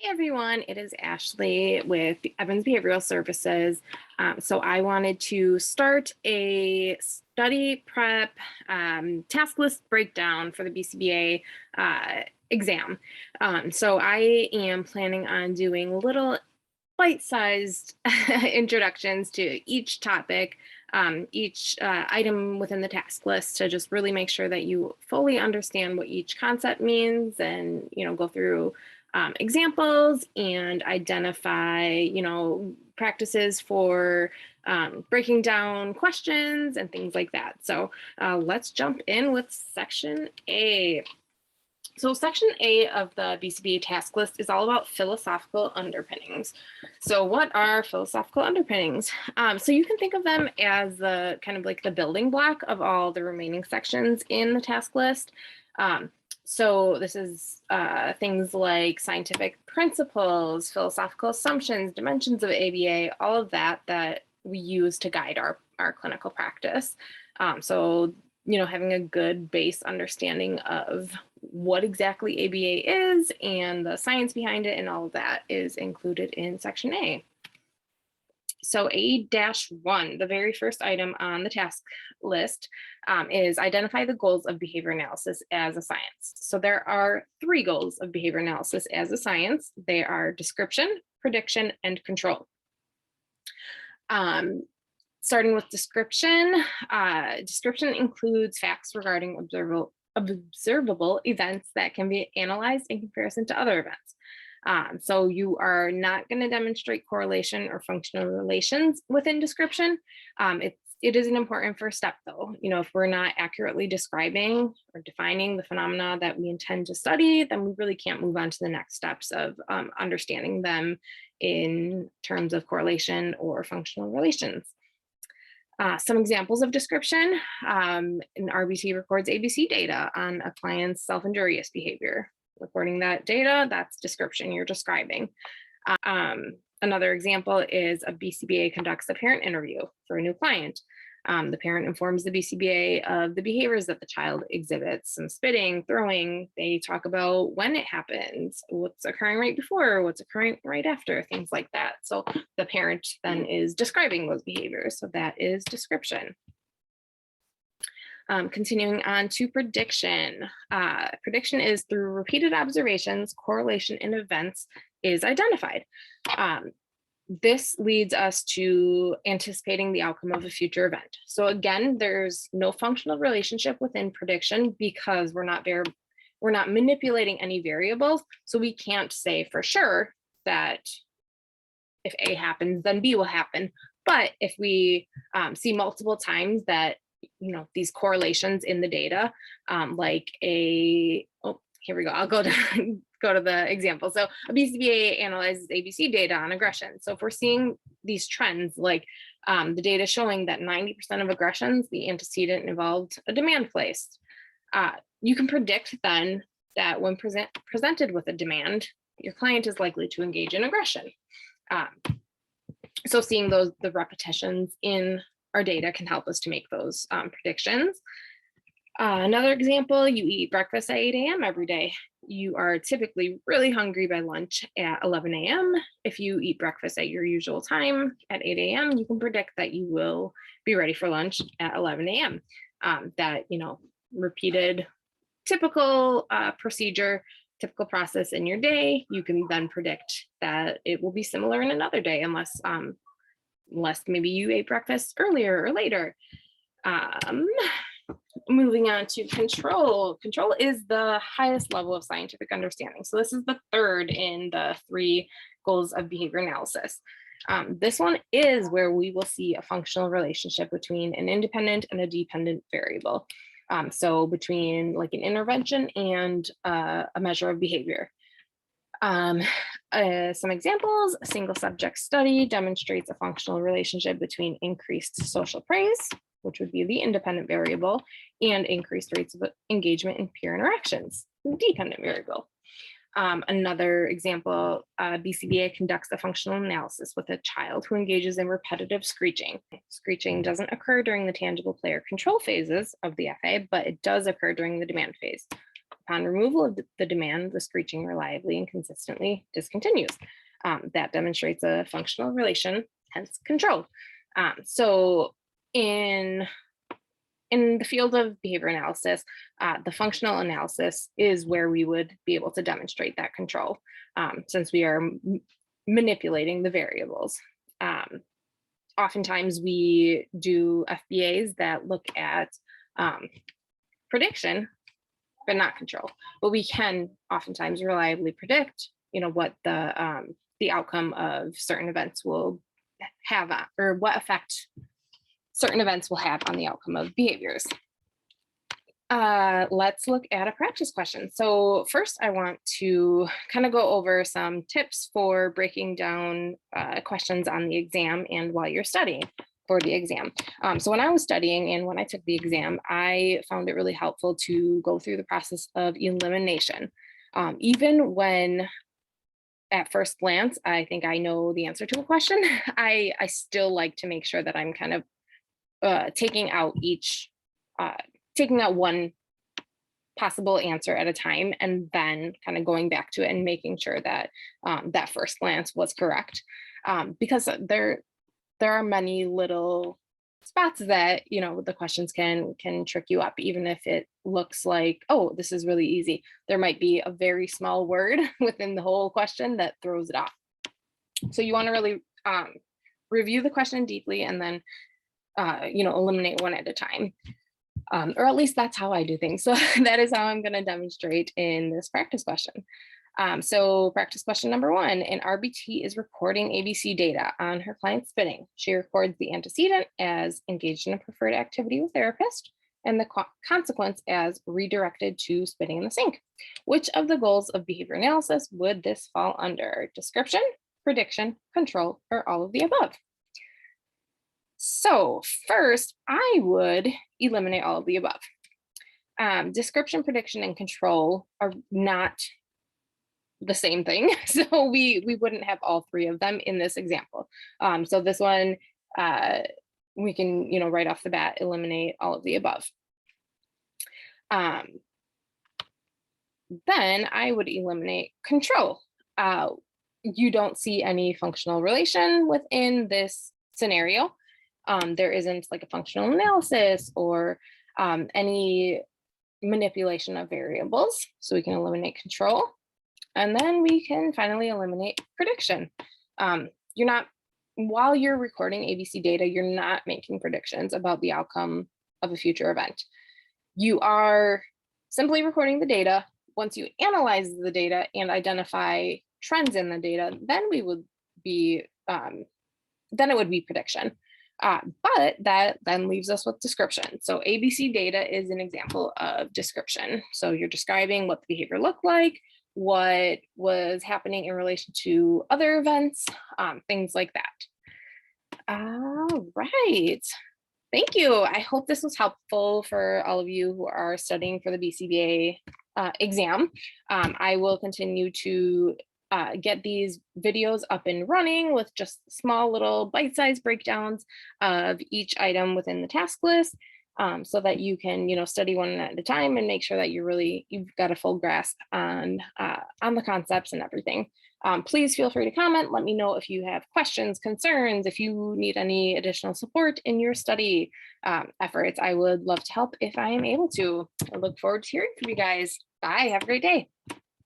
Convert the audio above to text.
Hey everyone, it is Ashley with Evans Behavioral Services. So I wanted to start a study prep task list breakdown for the BCBA exam. So I am planning on doing little bite-sized introductions to each topic, each item within the task list to just really make sure that you fully understand what each concept means and, go through examples and identify, practices for breaking down questions and things like that. So let's jump in with section A. So section A of the BCBA task list is all about philosophical underpinnings. So what are philosophical underpinnings? So you can think of them as the kind of like the building block of all the remaining sections in the task list. So this is things like scientific principles, philosophical assumptions, dimensions of ABA, all of that we use to guide our clinical practice. So having a good base understanding of what exactly ABA is and the science behind it and all of that is included in section A. So A-1, the very first item on the task list is identify the goals of behavior analysis as a science. So there are 3 goals of behavior analysis as a science. They are description, prediction, and control. Starting with description, description includes facts regarding observable events that can be analyzed in comparison to other events. So you are not going to demonstrate correlation or functional relations within description. It is an important first step though. If we're not accurately describing or defining the phenomena that we intend to study, then we really can't move on to the next steps of understanding them in terms of correlation or functional relations. Some examples of description, an RBT records ABC data on a client's self-injurious behavior. Recording that data, that's description, you're describing. Another example is a BCBA conducts a parent interview for a new client. The parent informs the BCBA of the behaviors that the child exhibits, some spitting, throwing. They talk about when it happens, what's occurring right before, what's occurring right after, things like that. So the parent then is describing those behaviors. So that is description. Continuing on to prediction. Prediction is through repeated observations, correlation in events is identified. This leads us to anticipating the outcome of a future event. So again, there's no functional relationship within prediction because we're not manipulating any variables. So we can't say for sure that if A happens, then B will happen. But if we see multiple times that these correlations in the data, here we go. I'll go to the example. So a BCBA analyzes ABC data on aggression. So if we're seeing these trends, like the data showing that 90% of aggressions, the antecedent involved a demand placed, you can predict then that when presented with a demand, your client is likely to engage in aggression. So seeing the repetitions in our data can help us to make those predictions. Another example, you eat breakfast at 8 a.m. every day. You are typically really hungry by lunch at 11 a.m. If you eat breakfast at your usual time at 8 a.m., you can predict that you will be ready for lunch at 11 a.m. That, repeated typical procedure, typical process in your day, you can then predict that it will be similar in another day unless maybe you ate breakfast earlier or later. Moving on to control. Control is the highest level of scientific understanding. So this is the third in the 3 goals of behavior analysis. This one is where we will see a functional relationship between an independent and a dependent variable. So between like an intervention and a measure of behavior. Some examples, a single subject study demonstrates a functional relationship between increased social praise, which would be the independent variable, and increased rates of engagement in peer interactions, the dependent variable. Another example, BCBA conducts a functional analysis with a child who engages in repetitive screeching. Screeching doesn't occur during the tangible player control phases of the FA, but it does occur during the demand phase. Upon removal of the demand, the screeching reliably and consistently discontinues. That demonstrates a functional relation, hence control. So in the field of behavior analysis, the functional analysis is where we would be able to demonstrate that control, since we are manipulating the variables. Oftentimes we do FBAs that look at prediction, but not control. But we can oftentimes reliably predict, what the outcome of certain events will have or what effect certain events will have on the outcome of behaviors. Let's look at a practice question. So first I want to kind of go over some tips for breaking down questions on the exam and while you're studying for the exam. So when I was studying and when I took the exam, I found it really helpful to go through the process of elimination. Even when at first glance, I think I know the answer to a question, I still like to make sure that I'm kind of taking out one possible answer at a time, and then kind of going back to it and making sure that that first glance was correct. Because there are many little spots that, the questions can trick you up, even if it looks like, oh, this is really easy. There might be a very small word within the whole question that throws it off. So you want to really review the question deeply and then eliminate one at a time. Or at least that's how I do things. So that is how I'm going to demonstrate in this practice question. So practice question number 1, an RBT is recording ABC data on her client's spitting. She records the antecedent as engaged in a preferred activity with therapist and the consequence as redirected to spitting in the sink. Which of the goals of behavior analysis would this fall under? Description, prediction, control, or all of the above? So first, I would eliminate all of the above. Description, prediction, and control are not the same thing. So we wouldn't have all 3 of them in this example. So this one, we can, right off the bat, eliminate all of the above. Then I would eliminate control. You don't see any functional relation within this scenario. There isn't like a functional analysis or any manipulation of variables. So we can eliminate control. And then we can finally eliminate prediction. While you're recording ABC data, you're not making predictions about the outcome of a future event. You are simply recording the data. Once you analyze the data and identify trends in the data, then it would be prediction. But that then leaves us with description. So ABC data is an example of description. So you're describing what the behavior looked like, what was happening in relation to other events, things like that. All right. Thank you. I hope this was helpful for all of you who are studying for the BCBA exam. I will continue to get these videos up and running with just small little bite-sized breakdowns of each item within the task list, so that you can, study one at a time and make sure that you've got a full grasp on the concepts and everything. Please feel free to comment. Let me know if you have questions, concerns, if you need any additional support in your study efforts. I would love to help if I am able to. I look forward to hearing from you guys. Bye. Have a great day.